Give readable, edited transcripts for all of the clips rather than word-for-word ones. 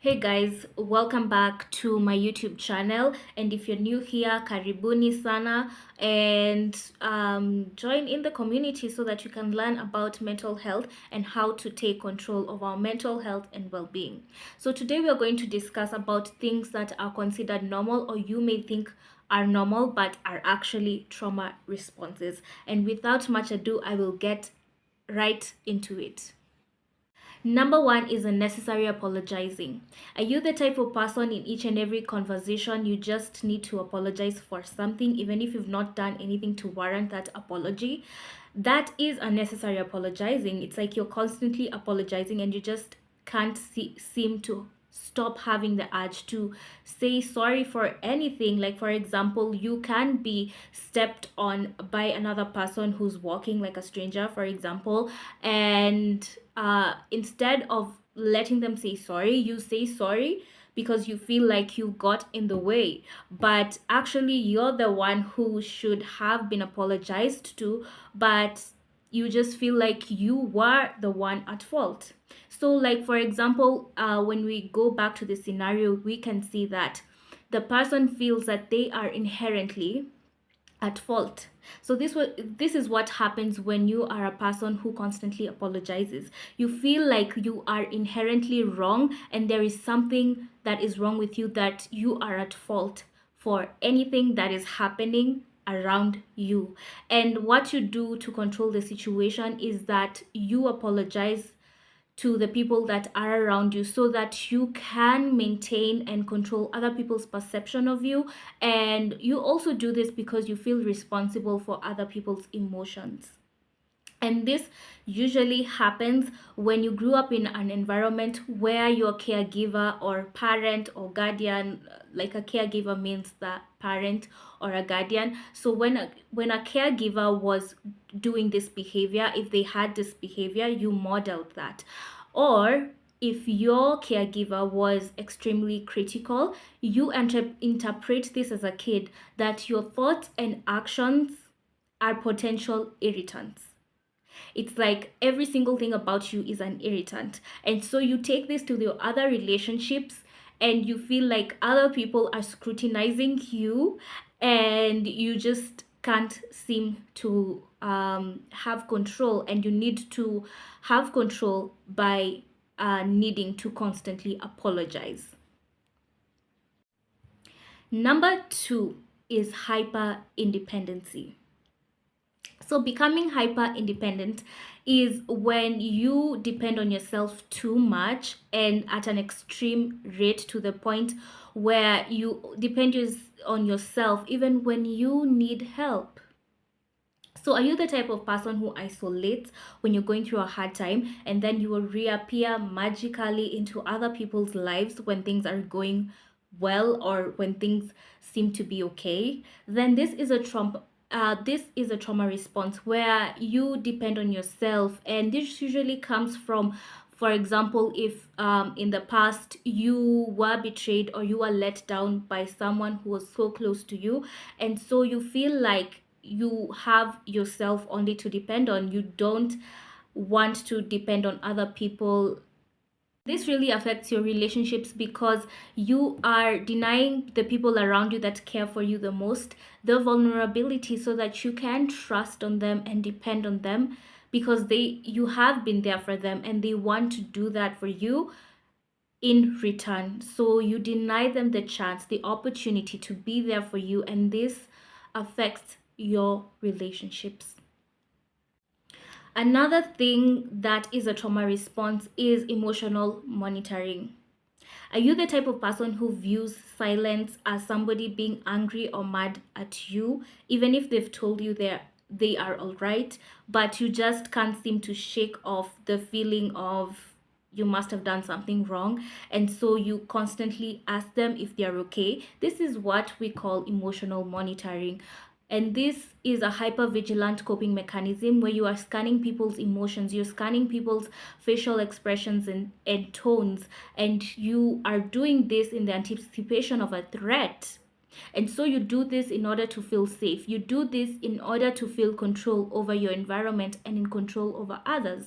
Hey guys, welcome back to my YouTube channel. And if you're new here, karibuni sana, and join in the community so that you can learn about mental health and how to take control of our mental health and well-being. So today we are going to discuss about things that are considered normal or you may think are normal but are actually trauma responses. And without much ado, I will get right into it. Number one is unnecessary apologizing. Are you the type of person in each and every conversation you just need to apologize for something, even if you've not done anything to warrant that apology? That is unnecessary apologizing. It's like you're constantly apologizing and you just can't seem to stop having the urge to say sorry for anything. Like, for example, you can be stepped on by another person who's walking, like a stranger, for example, and instead of letting them say sorry, you say sorry because you feel like you got in the way, but actually you're the one who should have been apologized to, but you just feel like you were the one at fault. So, like, for example, when we go back to the scenario, we can see that the person feels that they are inherently at fault. So this is what happens when you are a person who constantly apologizes. You feel like you are inherently wrong and there is something that is wrong with you, that you are at fault for anything that is happening around you. And what you do to control the situation is that you apologize to the people that are around you so that you can maintain and control other people's perception of you. And you also do this because you feel responsible for other people's emotions. And this usually happens when you grew up in an environment where your caregiver or parent or guardian, like a caregiver means the parent or a guardian. So when a caregiver was doing this behavior, if they had this behavior, you modeled that. Or if your caregiver was extremely critical, you interpret this as a kid that your thoughts and actions are potential irritants. It's like every single thing about you is an irritant. And so you take this to the other relationships and you feel like other people are scrutinizing you and you just can't seem to have control, and you need to have control by needing to constantly apologize. Number two is hyper independency. So becoming hyper independent is when you depend on yourself too much and at an extreme rate, to the point where you depend on yourself even when you need help. So are you the type of person who isolates when you're going through a hard time and then you will reappear magically into other people's lives when things are going well or when things seem to be okay? Then this is a trauma response where you depend on yourself, and this usually comes from, for example, if in the past you were betrayed or you were let down by someone who was so close to you, and so you feel like you have yourself only to depend on. You don't want to depend on other people. This really affects your relationships because you are denying the people around you that care for you the most the vulnerability so that you can trust on them and depend on them, because you have been there for them and they want to do that for you in return. So you deny them the chance, the opportunity to be there for you, and this affects your relationships. Another thing that is a trauma response is emotional monitoring. Are you the type of person who views silence as somebody being angry or mad at you, even if they've told you they are all right, but you just can't seem to shake off the feeling of you must have done something wrong, and so you constantly ask them if they're okay? This is what we call emotional monitoring. And this is a hyper vigilant coping mechanism where you are scanning people's emotions, you're scanning people's facial expressions and tones, and you are doing this in the anticipation of a threat. And so you do this in order to feel safe. You do this in order to feel control over your environment and in control over others.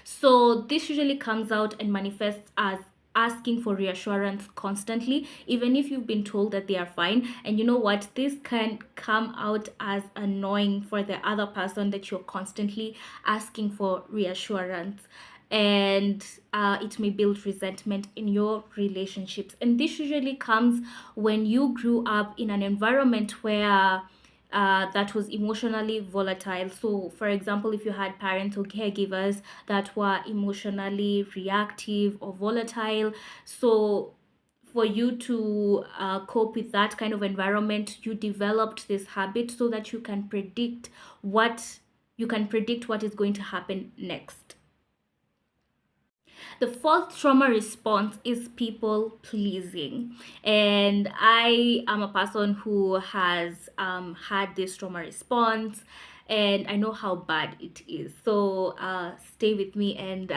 So this usually comes out and manifests as asking for reassurance constantly, even if you've been told that they are fine. And you know what? This can come out as annoying for the other person, that you're constantly asking for reassurance. And it may build resentment in your relationships. And this usually comes when you grew up in an environment where that was emotionally volatile. So, for example, if you had parents or caregivers that were emotionally reactive or volatile, so for you to cope with that kind of environment, you developed this habit so that what you can predict what is going to happen next. The fourth trauma response is people pleasing. And I am a person who has had this trauma response, and I know how bad it is. So stay with me and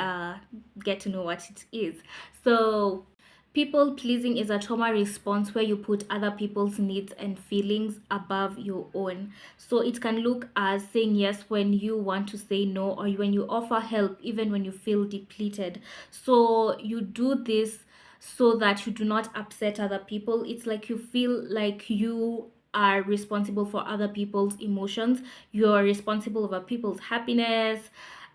get to know what it is. So, people pleasing is a trauma response where you put other people's needs and feelings above your own. So it can look as saying yes when you want to say no, or when you offer help even when you feel depleted. So you do this so that you do not upset other people. It's like you feel like you are responsible for other people's emotions. You're responsible for people's happiness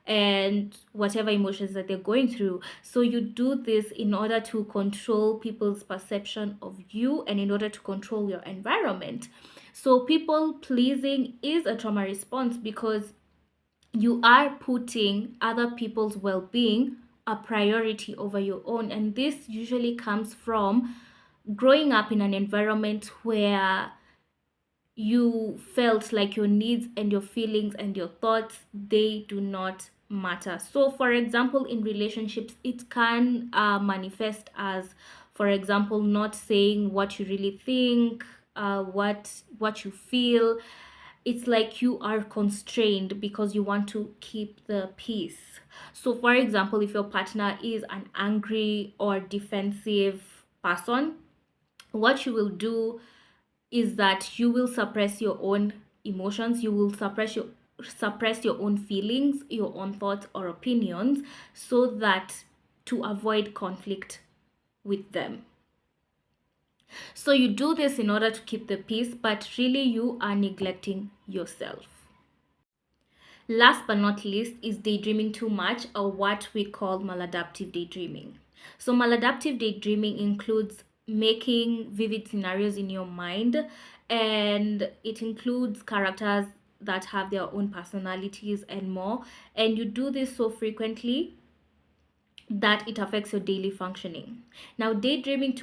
and whatever emotions that they're going through. So you do this in order to control people's perception of you and in order to control your environment. So people pleasing is a trauma response because you are putting other people's well-being a priority over your own. And this usually comes from growing up in an environment where you felt like your needs and your feelings and your thoughts, they do not matter. So for example, in relationships, it can manifest as, for example, not saying what you really think, what you feel. It's like you are constrained because you want to keep the peace. So for example, if your partner is an angry or defensive person, what you will do is that you will suppress your own emotions. You will suppress your own feelings, your own thoughts or opinions, so that to avoid conflict with them. So you do this in order to keep the peace, but really you are neglecting yourself. Last but not least is daydreaming too much, or what we call maladaptive daydreaming. So, maladaptive daydreaming includes making vivid scenarios in your mind, and it includes characters that have their own personalities and more. And you do this so frequently that it affects your daily functioning. Now, daydreaming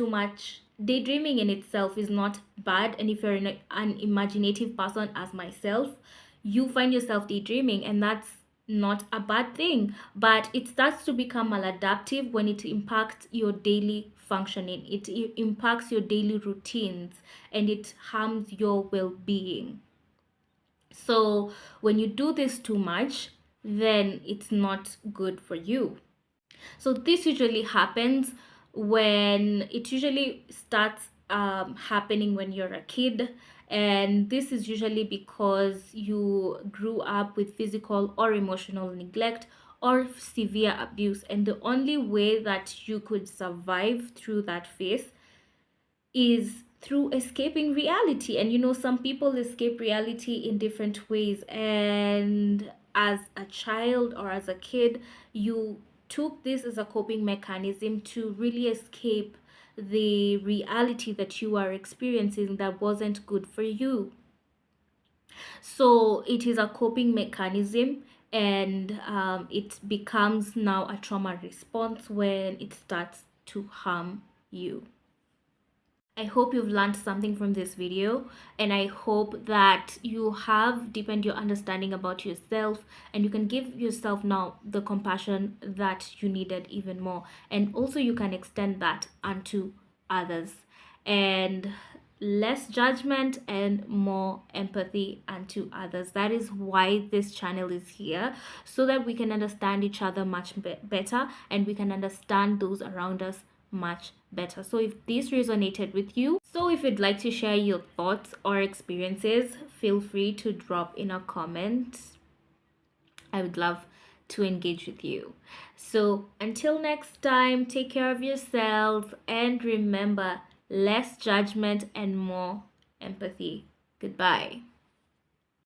in itself is not bad. And if you're an imaginative person, as myself, you find yourself daydreaming, and that's not a bad thing. But it starts to become maladaptive when it impacts your daily functioning, it impacts your daily routines, and it harms your well being. So, when you do this too much, then it's not good for you. So this usually happens when it usually starts happening when you're a kid. And this is usually because you grew up with physical or emotional neglect or severe abuse. And the only way that you could survive through that phase is through escaping reality. And some people escape reality in different ways. And as a child or as a kid, you took this as a coping mechanism to really escape the reality that you are experiencing that wasn't good for you. So it is a coping mechanism, and it becomes now a trauma response when it starts to harm you. I hope you've learned something from this video, and I hope that you have deepened your understanding about yourself, and you can give yourself now the compassion that you needed even more. And also you can extend that unto others, and less judgment and more empathy unto others. That is why this channel is here, so that we can understand each other much better, and we can understand those around us much better. So if this resonated with you, so if you'd like to share your thoughts or experiences, feel free to drop in a comment. I would love to engage with you. So until next time, take care of yourselves and remember, less judgment and more empathy. Goodbye.